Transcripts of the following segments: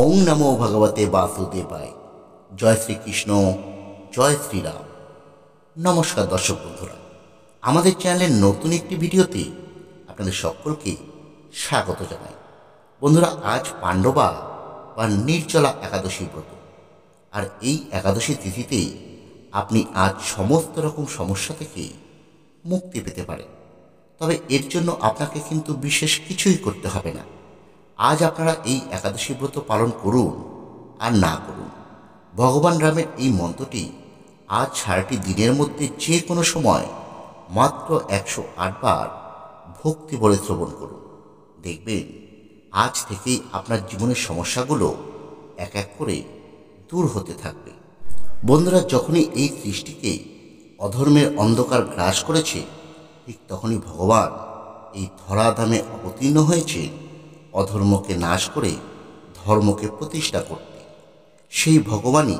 ওং নমো ভগবতে বাসুদেবায়। জয় শ্রীকৃষ্ণ, জয় শ্রীরাম। নমস্কার দর্শক বন্ধুরা, আমাদের চ্যানেলের নতুন একটি ভিডিওতে আপনাদের সকলকে স্বাগত জানাই। বন্ধুরা, আজ পাণ্ডবা বা নির্জলা একাদশী ব্রত, আর এই একাদশী তিথিতে আপনি আজ সমস্ত রকম সমস্যা থেকে মুক্তি পেতে পারেন। তবে এর জন্য আপনাকে কিন্তু বিশেষ কিছুই করতে হবে না। আজ আপনারা এই একাদশী ব্রত পালন করুন আর না করুন, ভগবান রামের এই মন্ত্রটি আজ সারাটি দিনের মধ্যে যে কোনো সময় মাত্র 108 বার ভক্তি বলে শ্রবণ করুন। দেখবেন আজ থেকেই আপনার জীবনের সমস্যাগুলো এক এক করে দূর হতে থাকবে। বন্ধুরা, যখনই এই সৃষ্টিকে অধর্মের অন্ধকার গ্রাস করেছে, ঠিক তখনই ভগবান এই ধরাধামে অবতীর্ণ হয়েছে অধর্মকে নাশ করে ধর্মকে প্রতিষ্ঠা করতে। সেই ভগবানই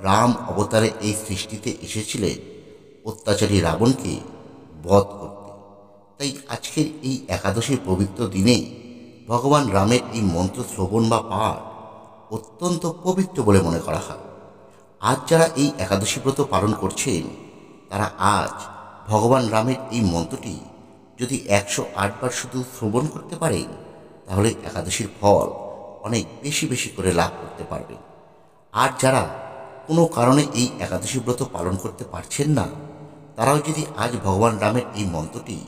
রাম অবতারে এই সৃষ্টিতে এসেছিলেন অত্যাচারী রাবণকে বধ করতে। তাই আজকের এই একাদশীর পবিত্র দিনে ভগবান রামের এই মন্ত্র শ্রবণ বা পাঠ অত্যন্ত পবিত্র বলে মনে করা হয়। আজ যারা এই একাদশী ব্রত পালন করছেন, তারা আজ ভগবান রামের এই মন্ত্রটি যদি 108 বার শুধু শ্রবণ করতে পারেন, তাহলে একাদশীর ফল অনেক বেশি বেশি করে লাভ করতে পারবেন। আর যারা কোনো কারণে এই একাদশী ব্রত পালন করতে পারছেন না, তারাও যদি আজ ভগবান রামের এই মন্ত্রটি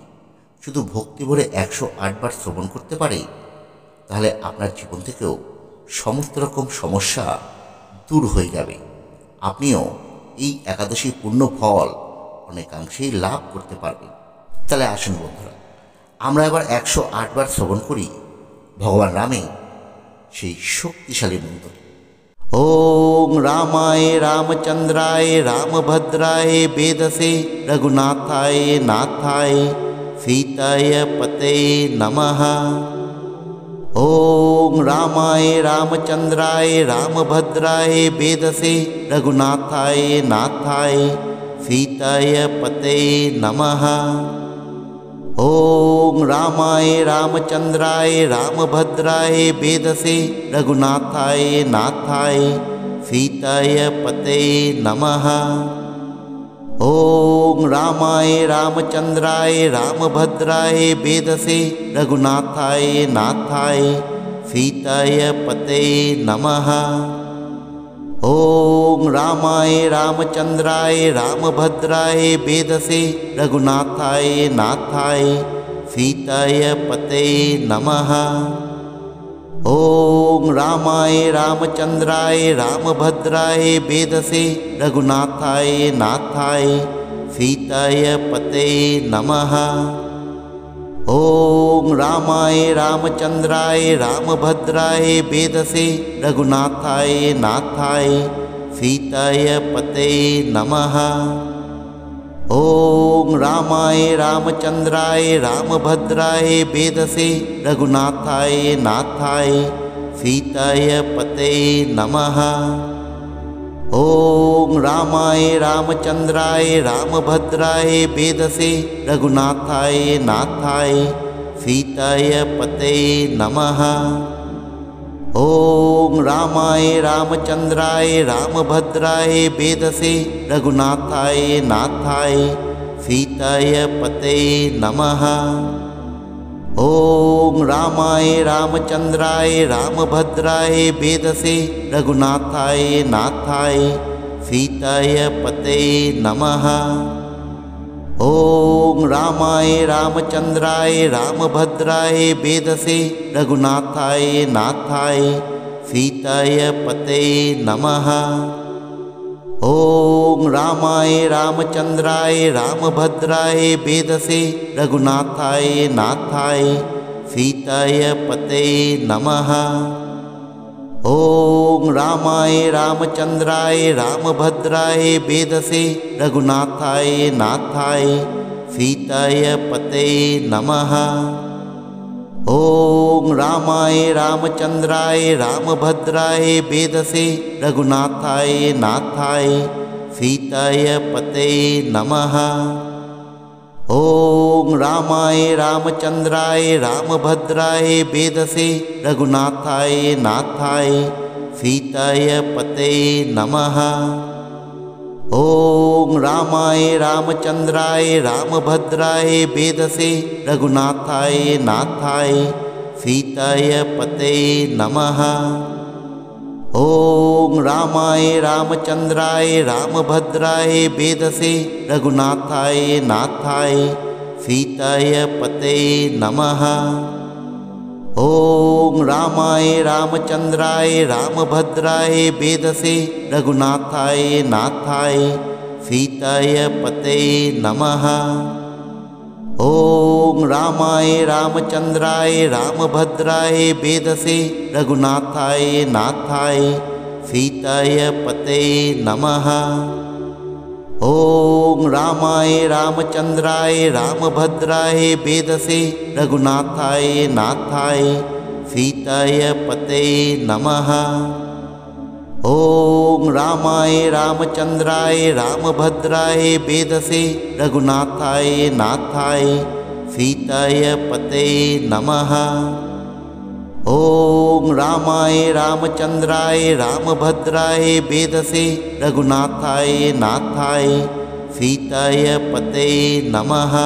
শুধু ভক্তি ভরে 108 বার শ্রবণ করতে পারে, তাহলে আপনার জীবন থেকেও সমস্ত রকম সমস্যা দূর হয়ে যাবে। আপনিও এই একাদশীর পূর্ণ ফল অনেকাংশেই লাভ করতে পারবেন। তাহলে আসুন বন্ধুরা, আমরা এবার 108 বার শ্রবণ করি ভগবান রামের সেই শক্তিশালী মন্ত্র। ওং রামায় রামচন্দ্রায় রামভদ্রায় বেদসে রঘুনাথায় নাথায় সীতায় পতে নমঃ। ওং রামায় রামচন্দ্রায় রামভদ্রায় বেদসে রঘুনাথায় নাথায় সীতায় পতে নমঃ। ওং রামায় রামচন্দ্রায় রামভদ্রায় বেদসে রঘুনাথায় নাথায় সীতায় পতে নমঃ। ওং রামায় রামচন্দ্রায় রামভদ্রায় বেদসে রঘুনাথায় নাথায় সীতায় পতে নমঃ। ওং রামায় রামচন্দ্রায় রামভদ্রায় বেদসে রঘুনাথায় নাথায় সীতায় পতে নমঃ। ওং রামায় রামচন্দ্রায় রামভদ্রায় বেদসে রঘুনাথায় নাথায় সীতায় পতে নমঃ। ওং রামায় রামচন্দ্রায় রামভদ্রায় বেদসে রঘুনাথায় নাথায় সীতায় পতে নমঃ। ওং রামায় রামচন্দ্রায় রামভদ্রায় বেদসে রঘুনাথায় নাথায় সীতায় পতে নমঃ। ওং রামায় রামচন্দ্রায় রামভদ্রায় বেদসে রঘুনাথায় নাথায় সীতায় পতে নমঃ। ওং রামায় রামচন্দ্রায় রামভদ্রায় বেদসে রঘুনাথায় নাথায় সীতায় পতে নমঃ। ওং রামায় রামচন্দ্রায় রামভদ্রায় বেদসে রঘুনাথায় নাথায় সীতায় পতে নমঃ। ওং রামায় রামচন্দ্রায় রামভদ্রায় বেদসে রঘুনাথায় নাথায় সীতায় পতে নমঃ। ওং রামায় রামচন্দ্রায় রামভদ্রায় বেদসে রঘুনাথায় নাথায় সীতায় পতে নমঃ। ওং রামায় রামচন্দ্রায় রামভদ্রায় বেদসে রঘুনাথায় নাথায় সীতায় পতে নমঃ। ওং রামায় রামচন্দ্রায় রামভদ্রায় বেদসে রঘুনাথায় নাথায় সীতায় পতে নমঃ। ओं रामाय रामचंद्राय रामभद्राय वेदसे रघुनाथाय नाथाय सीताय पते नमः। ॐ रामाय रामचन्द्राय रामभद्राय वेदसे रघुनाथाय नाथाय सीताय पते नमः। ॐ रामाय रामचन्द्राय रामभद्राय वेदसे रघुनाथाय नाथाय सीताय पते नमः। ॐ रामाय रामचन्द्राय रामभद्राय वेदसे रघुनाथाय नाथाय सीताय पते नमः। ॐ रामाय रामचन्द्राय रामभद्राय वेदसे रघुनाथाय नाथाय सीताय पते नमः। ॐ रामाय रामचन्द्राय रामभद्राय वेदसे रघुनाथाय नाथाय सीताय पते नमः। ॐ रामाय रामचन्द्राय रामभद्राय वेदसे रघुनाथाय नाथाय सीताय पते नमः। ॐ रामाय रामचन्द्राय रामभद्राय वेदसे रघुनाथाय नाथाय सीताय पते नमः।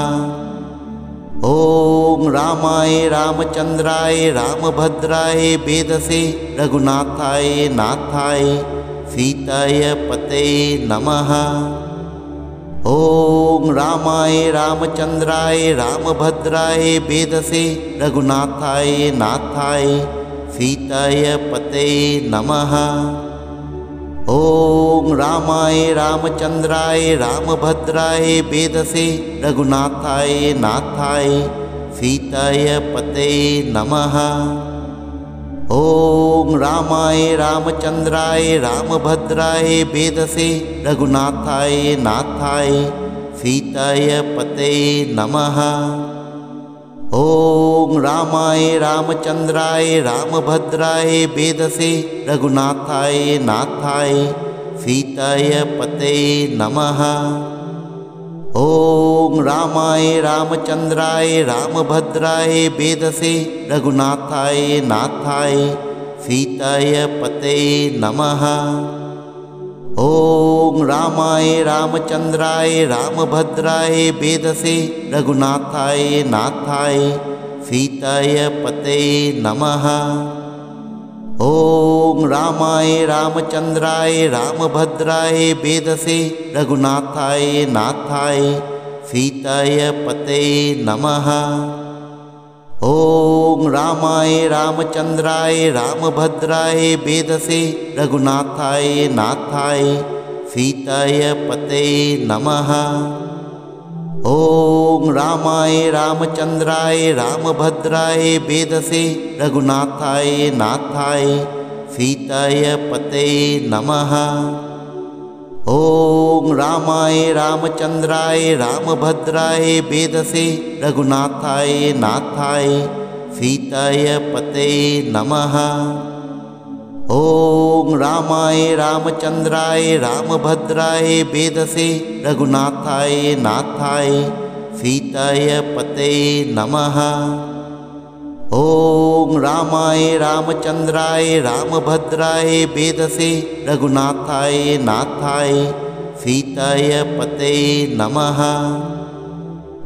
ॐ रामाय रामचन्द्राय रामभद्राय वेदसे रघुनाथाय नाथाय सीताय पते नमः। ॐ रामाय रामचन्द्राय रामभद्राय वेदसे रघुनाथाय नाथाय सीताय पते नमः। ॐ रामाय रामचन्द्राय रामभद्राय वेदसे रघुनाथाय नाथाय सीताय पते नमः। ॐ रामाय रामचन्द्राय रामभद्राय वेदसे रघुनाथाय नाथाय सीताय पते नमः। ॐ रामाय रामचन्द्राय रामभद्राय वेदसे रघुनाथाय नाथाय सीताय पते नमः। ॐ रामाय रामचन्द्राय रामभद्राय वेदसे रघुनाथाय नाथाय सीताय पते नमः। ॐ रामाय रामचन्द्राय रामभद्राय वेदसे रघुनाथाय नाथाय सीताय पते नमः। ॐ रामाय रामचन्द्राय रामभद्राय वेदसे रघुनाथाय नाथाय सीताय पते नमः। ॐ रामाय रामचन्द्राय रामभद्राय वेदसे रघुनाथाय नाथाय सीताय पते नमः। ॐ रामाय रामचन्द्राय रामभद्राय वेदसे रघुनाथाय नाथाय सीताय पते नमः। ॐ रामाय रामचन्द्राय रामभद्राय वेदसे रघुनाथाय नाथाय सीताय पते नमः। ॐ रामाय रामचन्द्राय रामभद्राय वेदसे रघुनाथाय नाथाय सीताय पते नमः। ॐ रामाय रामचन्द्राय रामभद्राय वेदसे रघुनाथाय नाथाय सीताय पते नमः।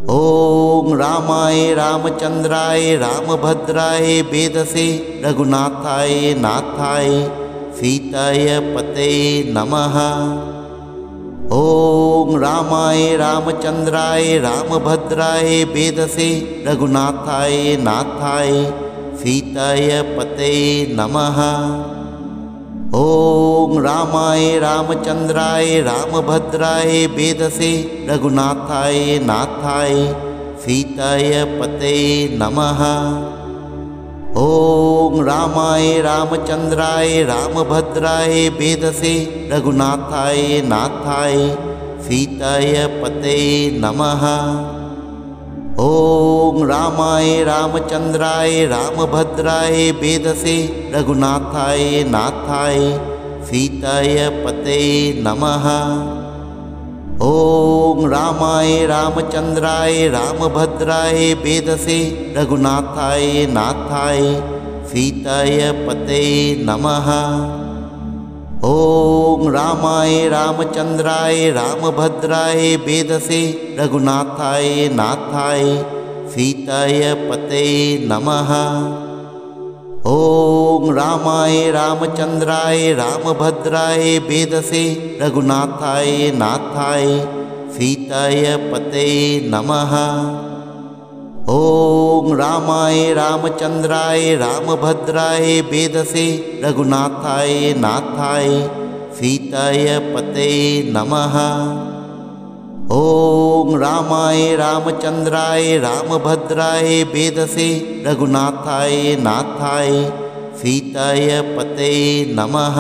ॐ रामाय रामचन्द्राय रामभद्राय वेदसे रघुनाथाय नाथाय सीताय पते नमः। ॐ रामाय रामचन्द्राय रामभद्राय वेदसे रघुनाथाय नाथाय सीताय पते नमः। ॐ रामाय रामचन्द्राय रामभद्राय वेदसे रघुनाथाय नाथाय सीताय पते नमः। ॐ रामाय रामचन्द्राय रामभद्राय वेदसे रघुनाथाय नाथाय सीताय पते नमः। ॐ रामाय रामचन्द्राय रामभद्राय वेदसे रघुनाथाय नाथाय सीताय पते नमः। ॐ रामाय रामचन्द्राय रामभद्राय वेदसे रघुनाथाय नाथाय सीताय पते नमः। ॐ रामाय रामचन्द्राय रामभद्राय वेदसे रघुनाथाय नाथाय सीताय पते नमः। ॐ रामाय रामचन्द्राय रामभद्राय वेदसे रघुनाथाय नाथाय सीताय पते नमः। ॐ रामाय रामचन्द्राय रामभद्राय वेदसे रघुनाथाय नाथाय सीताय पते नमः। ॐ रामाय रामचन्द्राय रामभद्राय वेदसे रघुनाथाय नाथाय सीताय पते नमः।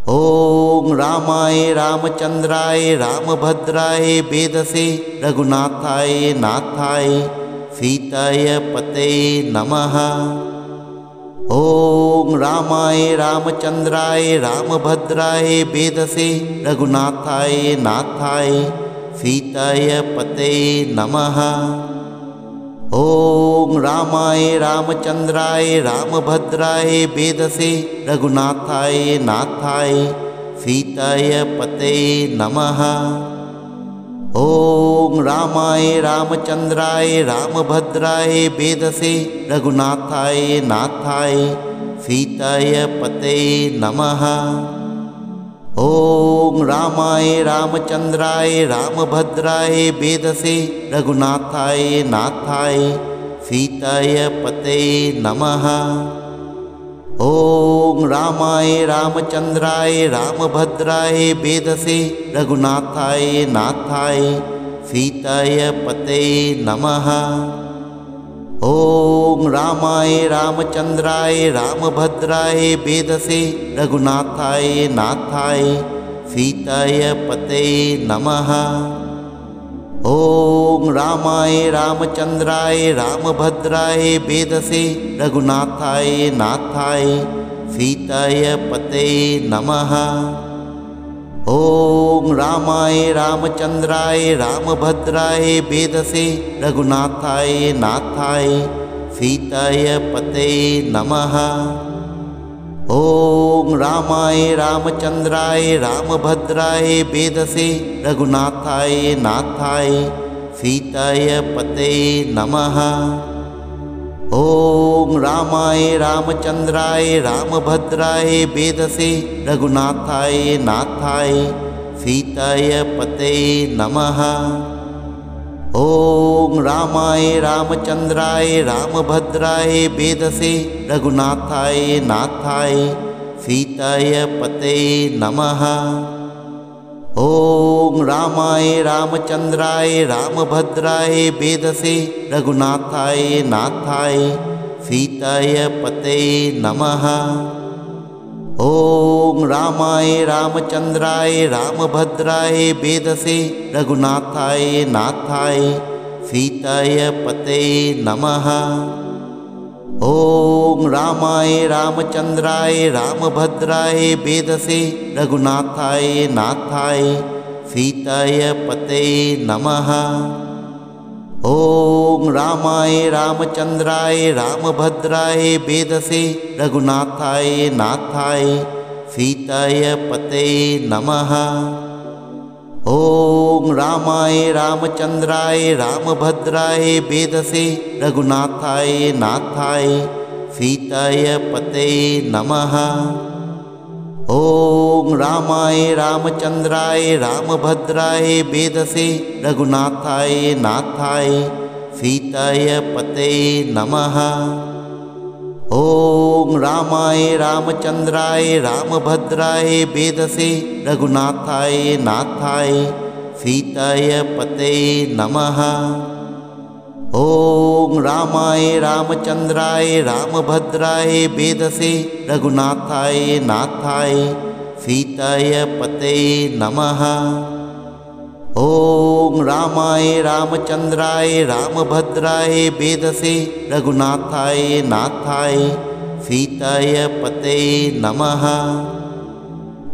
ॐ रामाय रामचन्द्राय रामभद्राय वेदसे रघुनाथाय नाथाय सीताय पते नमः। ॐ रामाय रामचन्द्राय रामभद्राय वेदसे रघुनाथाय नाथाय सीताय पते नमः। ॐ रामाय रामचन्द्राय रामभद्राय वेदसे रघुनाथाय नाथाय सीताय पते नमः। ॐ रामाय रामचन्द्राय रामभद्राय वेदसे रघुनाथाय नाथाय सीताय पते नमः। ॐ रामाय रामचन्द्राय रामभद्राय वेदसे रघुनाथाय नाथाय सीताय पते नमः। ॐ रामाय रामचन्द्राय रामभद्राय वेदसे रघुनाथाय नाथाय सीताय पते नमः। ॐ रामाय रामचन्द्राय रामभद्राय वेदसे रघुनाथाय नाथाय सीताय पते नमः। ॐ रामाय रामचन्द्राय रामभद्राय वेदसे रघुनाथाय नाथाय सीताय पते नमः। ॐ रामाय रामचन्द्राय रामभद्राय वेदसे रघुनाथाय नाथाय सीताय पते नमः। ॐ रामाय रामचन्द्राय रामभद्राय वेदसे रघुनाथाय नाथाय सीताय पते नमः। ॐ रामाय रामचन्द्राय रामभद्राय वेदसे रघुनाथाय नाथाय सीताय पते नमः। ॐ रामाय रामचन्द्राय रामभद्राय वेदसे रघुनाथाय नाथाय सीताय पते नमः। ॐ रामाय रामचन्द्राय रामभद्राय वेदसे रघुनाथाय नाथाय सीताय पते नमः। ॐ रामाय रामचन्द्राय रामभद्राय वेदसे रघुनाथाय नाथाय सीताय पते नमः। ॐ रामाय रामचन्द्राय रामभद्राय वेदसे रघुनाथाय नाथाय सीताय पते नमः। ॐ रामाय रामचन्द्राय रामभद्राय वेदसे रघुनाथाय नाथाय सीताय पते नमः। ॐ रामाय रामचन्द्राय रामभद्राय वेदसे रघुनाथाय नाथाय सीताय पते नमः। ॐ रामाय रामचन्द्राय रामभद्राय वेदसे रघुनाथाय नाथाय सीताय पते नमः। ॐ रामाय रामचन्द्राय रामभद्राय वेदसे रघुनाथाय नाथाय सीताय पते नमः। ॐ रामाय रामचन्द्राय रामभद्राय वेदसे रघुनाथाय नाथाय सीताय पते नमः। ॐ रामाय रामचन्द्राय रामभद्राय वेदसे रघुनाथाय नाथाय सीताय पते नमः।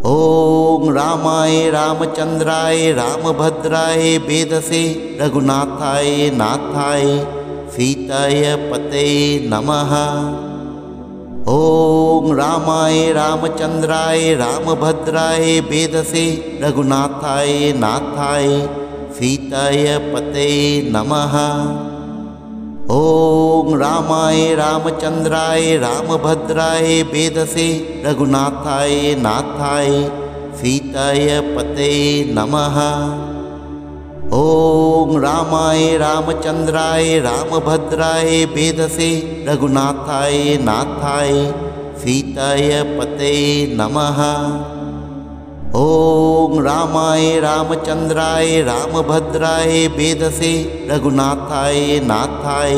ॐ रामाय रामचन्द्राय रामभद्राय वेदसे रघुनाथाय नाथाय सीताय पते नमः। ॐ रामाय रामचन्द्राय रामभद्राय वेदसे रघुनाथाय नाथाय सीताय पते नमः। ॐ रामाय रामचन्द्राय रामभद्राय वेदसे रघुनाथाय नाथाय सीताय पते नमः। ॐ रामाय रामचन्द्राय रामभद्राय वेदसे रघुनाथाय नाथाय सीताय पते नमः। ॐ रामाय रामचन्द्राय रामभद्राय वेदसे रघुनाथाय नाथाय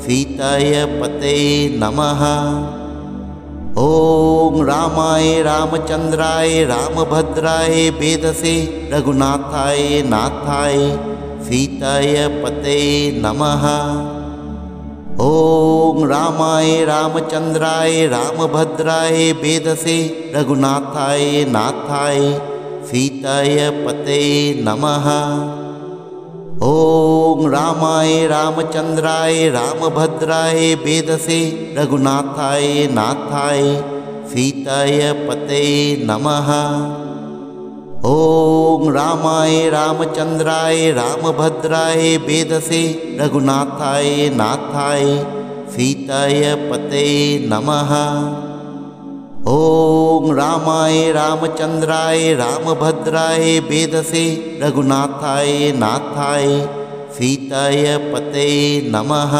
सीताय पते नमः। ॐ रामाय रामचन्द्राय रामभद्राय वेदसे रघुनाथाय नाथाय सीताय पते नमः। ॐ रामाय रामचन्द्राय रामभद्राय वेदसे रघुनाथाय नाथाय सीताय पते नमः। ॐ रामाय रामचन्द्राय रामभद्राय वेदसे रघुनाथाय नाथाय सीताय पते नमः। ॐ रामाय रामचन्द्राय रामभद्राय वेदसे रघुनाथाय नाथाय सीताय पते नमः। ॐ रामाय रामचन्द्राय रामभद्राय वेदसे रघुनाथाय नाथाय सीताय पते नमः।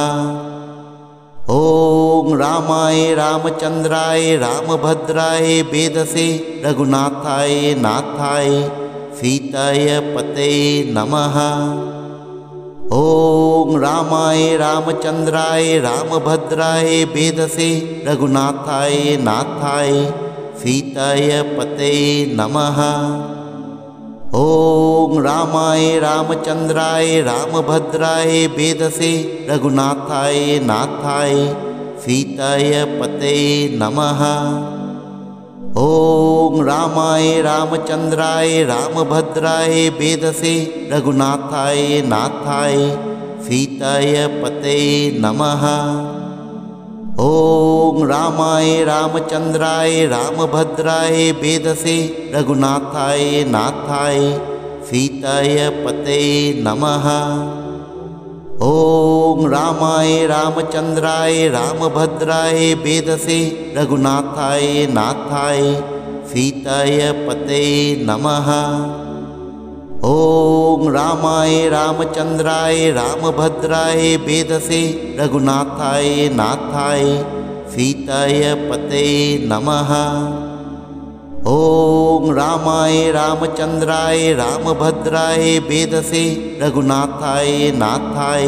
ॐ रामाय रामचन्द्राय रामभद्राय वेदसे रघुनाथाय नाथाय सीताय पते नमः। ॐ रामाय रामचन्द्राय रामभद्राय वेदसे रघुनाथाय नाथाय सीताय पते नमः। ॐ रामाय रामचन्द्राय रामभद्राय वेदसे रघुनाथाय नाथाय सीताय पते नमः। ॐ रामाय रामचन्द्राय रामभद्राय वेदसे रघुनाथाय नाथाय सीताय पते नमः। ॐ रामाय रामचन्द्राय रामभद्राय वेदसे रघुनाथाय नाथाय सीताय पते नमः। ॐ रामाय रामचन्द्राय रामभद्राय वेदसे रघुनाथाय नाथाय सीताय पते नमः। ॐ रामाय रामचन्द्राय रामभद्राय वेदसे रघुनाथाय नाथाय सीताय पते नमः। ॐ रामाय रामचन्द्राय रामभद्राय वेदसे रघुनाथाय नाथाय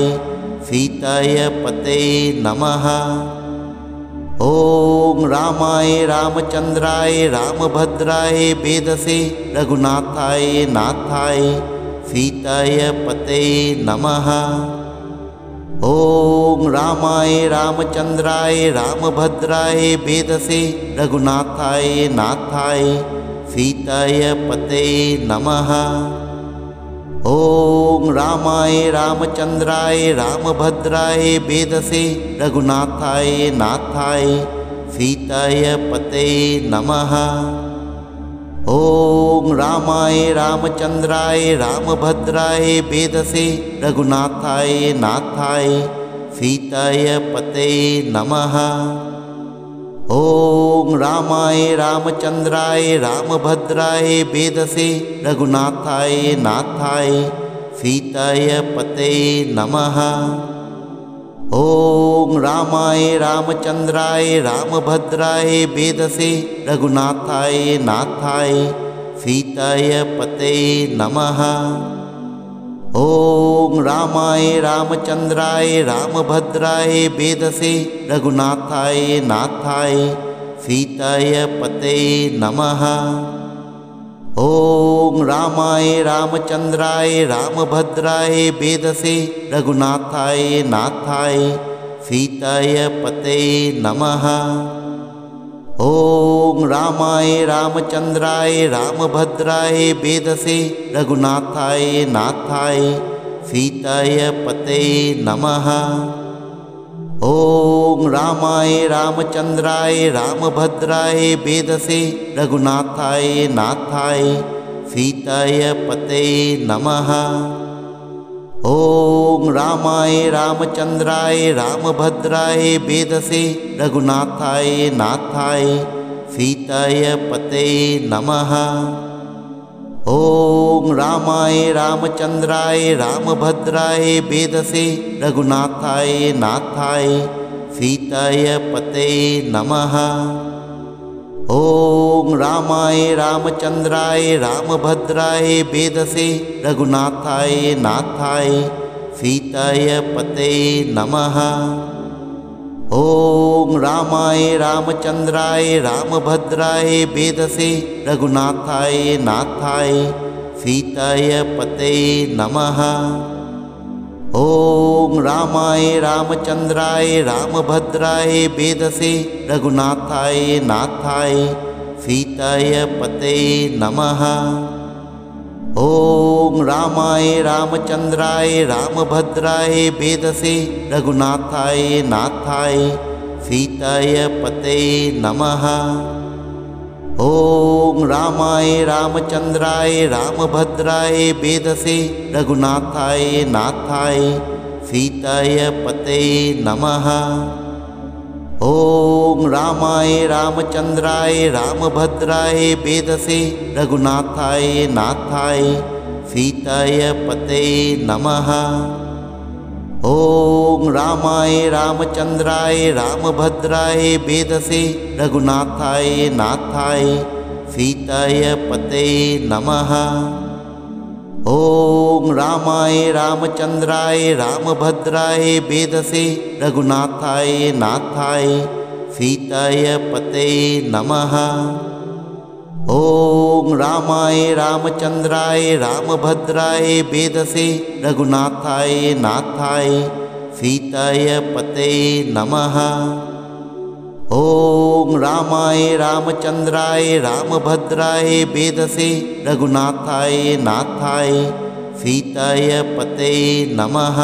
सीताय पते नमः। ॐ रामाय रामचन्द्राय रामभद्राय वेदसे रघुनाथाय नाथाय सीताय पते नमः। ॐ रामाय रामचन्द्राय रामभद्राय वेदसे रघुनाथाय नाथाय सीताय पते नमः। ॐ रामाय रामचन्द्राय रामभद्राय वेदसे रघुनाथाय नाथाय सीताय पते नमः। ॐ रामाय रामचन्द्राय रामभद्राय वेदसे रघुनाथाय नाथाय सीताय पते नमः। ॐ रामाय रामचन्द्राय रामभद्राय वेदसे रघुनाथाय नाथाय सीताय पते नमः। ॐ रामाय रामचन्द्राय रामभद्राय वेदसे रघुनाथाय नाथाय सीताय पते नमः। ॐ रामाय रामचन्द्राय रामभद्राय वेदसे रघुनाथाय नाथाय सीताय पते नमः। ॐ रामाय रामचन्द्राय रामभद्राय वेदसे रघुनाथाय नाथाय सीताय पते नमः। ॐ रामाय रामचन्द्राय रामभद्राय वेदसे रघुनाथाय नाथाय सीताय पते नमः। ॐ रामाय रामचन्द्राय रामभद्राय वेदसे रघुनाथाय नाथाय सीताय पते नमः। ॐ रामाय रामचन्द्राय रामभद्राय वेदसे रघुनाथाय नाथाय सीताय पते नमः। ॐ रामाय रामचन्द्राय रामभद्राय वेदसे रघुनाथाय नाथाय सीताय पते नमः। ॐ रामाय रामचन्द्राय रामभद्राय वेदसे रघुनाथाय नाथाय सीताय पते नमः। ॐ रामाय रामचन्द्राय रामभद्राय वेदसे रघुनाथाय नाथाय सीताय पते नमः। ॐ रामाय रामचन्द्राय रामभद्राय वेदसे रघुनाथाय नाथाय सीताय पते नमः। ॐ रामाय रामचन्द्राय रामभद्राय वेदसे रघुनाथाय नाथाय सीताय पते नमः। ॐ रामाय रामचन्द्राय रामभद्राय वेदसे रघुनाथाय नाथाय सीताय पते नमः। ॐ रामाय रामचन्द्राय रामभद्राय वेदसे रघुनाथाय नाथाय सीताय पते नमः। ॐ रामाय रामचन्द्राय रामभद्राय वेदसे रघुनाथाय नाथाय सीताय पते नमः। ॐ रामाय रामचन्द्राय रामभद्राय वेदसे रघुनाथाय नाथाय सीताय पते नमः। ॐ रामाय रामचन्द्राय रामभद्राय वेदसे रघुनाथाय नाथाय सीताय पते नमः। ॐ रामाय रामचन्द्राय रामभद्राय वेदसे रघुनाथाय नाथाय सीताय पते नमः।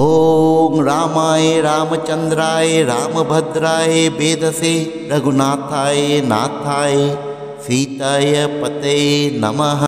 ॐ रामाय रामचन्द्राय रामभद्राय वेदसे रघुनाथाय नाथाय सीताय पते नमः।